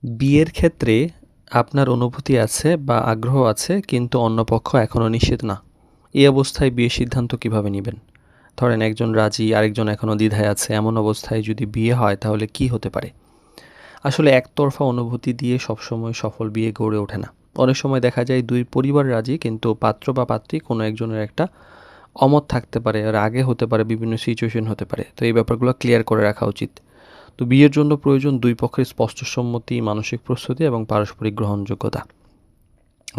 বিয়ের ক্ষেত্রে আপনার অনুভূতি আছে বা আগ্রহ আছে কিন্তু অন্য পক্ষ এখনও নিশ্চিত না। এই অবস্থায় বিয়ের সিদ্ধান্ত কিভাবে নিবেন? ধরেন একজন রাজি, আরেকজন এখনও দ্বিধায় আছে। এমন অবস্থায় যদি বিয়ে হয় তাহলে কি হতে পারে? আসলে একতরফা অনুভূতি দিয়ে সবসময় সফল বিয়ে গড়ে ওঠে না। অনেক সময় দেখা যায় ২ পরিবার রাজি কিন্তু পাত্র বা পাত্রী কোনো একজনের একটা অমত থাকতে পারে, রাগে হতে পারে, বিভিন্ন সিচুয়েশন হতে পারে। তো এই ব্যাপারগুলো ক্লিয়ার করে রাখা উচিত। তো বিয়ের জন্য প্রয়োজন ২ পক্ষের স্পষ্ট সম্মতি, মানসিক প্রস্তুতি এবং পারস্পরিক গ্রহণযোগ্যতা।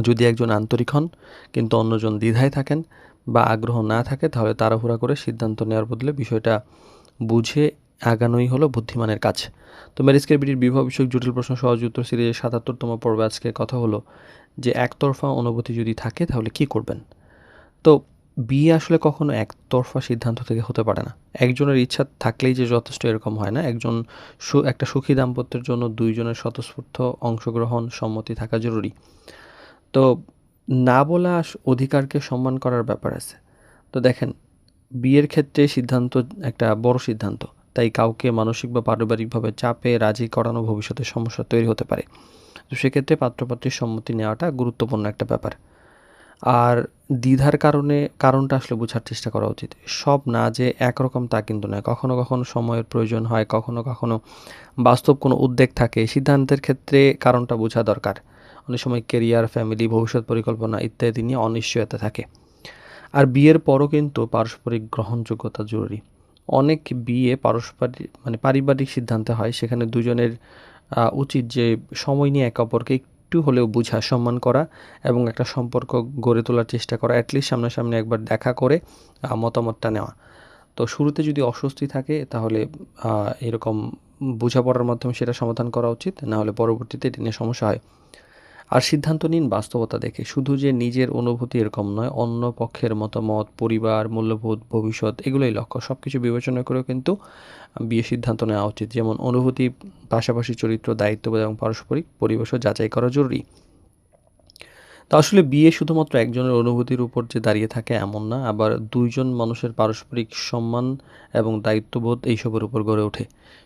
যদি একজন আন্তরিক হন কিন্তু অন্যজন দ্বিধায় থাকেন বা আগ্রহ না থাকে তাহলে তাড়াহুড়া করে সিদ্ধান্ত নেওয়ার বদলে বিষয়টা বুঝে আগানোই হলো বুদ্ধিমানের কাজ। তো ম্যারেজ ক্যারিবিটির বিবাহ বিষয়ক জটিল প্রশ্ন সহজ উত্তর সিরিজের ৭৭তম পর্বে আজকের কথা হলো যে একতরফা অনুভূতি যদি থাকে তাহলে কি করবেন? তো বিয়ে আসলে কখনো একতরফা সিদ্ধান্ত থেকে হতে পারে না। একজনের ইচ্ছা থাকলেই যে যথেষ্ট এরকম হয় না। একটা সুখী দাম্পত্যের জন্য ২ জনের স্বতঃস্ফূর্ত অংশগ্রহণ, সম্মতি থাকা জরুরি। তো না বলা অধিকারকে সম্মান করার ব্যাপার আছে। তো দেখেন, বিয়ের ক্ষেত্রে সিদ্ধান্ত একটা বড় সিদ্ধান্ত। তাই কাউকে মানসিক বা পারিবারিকভাবে চাপে রাজি করানো ভবিষ্যতে সমস্যা তৈরি হতে পারে। তো সেক্ষেত্রে পাত্র-পাত্রীর সম্মতি নেওয়াটা গুরুত্বপূর্ণ একটা ব্যাপার। আর দ্বিধার কারণটা আসলে বোঝার চেষ্টা করা উচিত। সব না যে একরকম তা কিন্তু নয়। কখনো, কখনো সময়ের প্রয়োজন হয়, কখনো, কখনো বাস্তব কোনো উদ্বেগ থাকে। সিদ্ধান্তের ক্ষেত্রে কারণটা বোঝা দরকার। অনেক সময় কেরিয়ার, ফ্যামিলি, ভবিষ্যৎ পরিকল্পনা ইত্যাদি নিয়ে অনিশ্চয়তা থাকে। আর বিয়ের পরও কিন্তু পারস্পরিক গ্রহণযোগ্যতা জরুরি। অনেক বিয়ে পারিবারিক সিদ্ধান্তে হয়। সেখানে দুজনের উচিত যে সময় নিয়ে একে অপরকে একটু হলেও বুঝা, সম্মান করা এবং একটা সম্পর্ক গড়ে তোলার চেষ্টা করা। এটলিস্ট সামনাসামনি একবার দেখা করে মতামতটা নেওয়া। তো শুরুতে যদি অস্বস্তি থাকে তাহলে এরকম বোঝাপড়ার মাধ্যমে সেটা সমাধান করা উচিত। না হলে পরবর্তীতে এটা নিয়ে সমস্যা হয়। আর সিদ্ধান্ত নিন বাস্তবতা দেখে। শুধু যে নিজের অনুভূতি এরকম নয়, অন্য পক্ষের মতামত, পরিবার, মূল্যবোধ, ভবিষ্যৎ এগুলোই লক্ষ্য। সবকিছু বিবেচনা করেও কিন্তু বিয়ে সিদ্ধান্ত নেওয়া উচিত। যেমন অনুভূতি পাশাপাশি চরিত্র, দায়িত্ববোধ এবং পারস্পরিক পরিবেশও যাচাই করা জরুরি। তো আসলে বিয়ে শুধুমাত্র একজনের অনুভূতির উপর যে দাঁড়িয়ে থাকে এমন না। আবার ২ জন মানুষের পারস্পরিক সম্মান এবং দায়িত্ববোধ এইসবের উপর গড়ে ওঠে।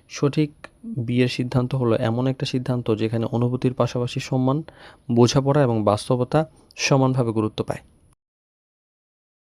সঠিক বিয়ের সিদ্ধান্ত হলো এমন একটা সিদ্ধান্ত যেখানে অনুভূতির পাশাপাশি সম্মান, বোঝাপড়া এবং বাস্তবতা সমানভাবে গুরুত্ব পায়।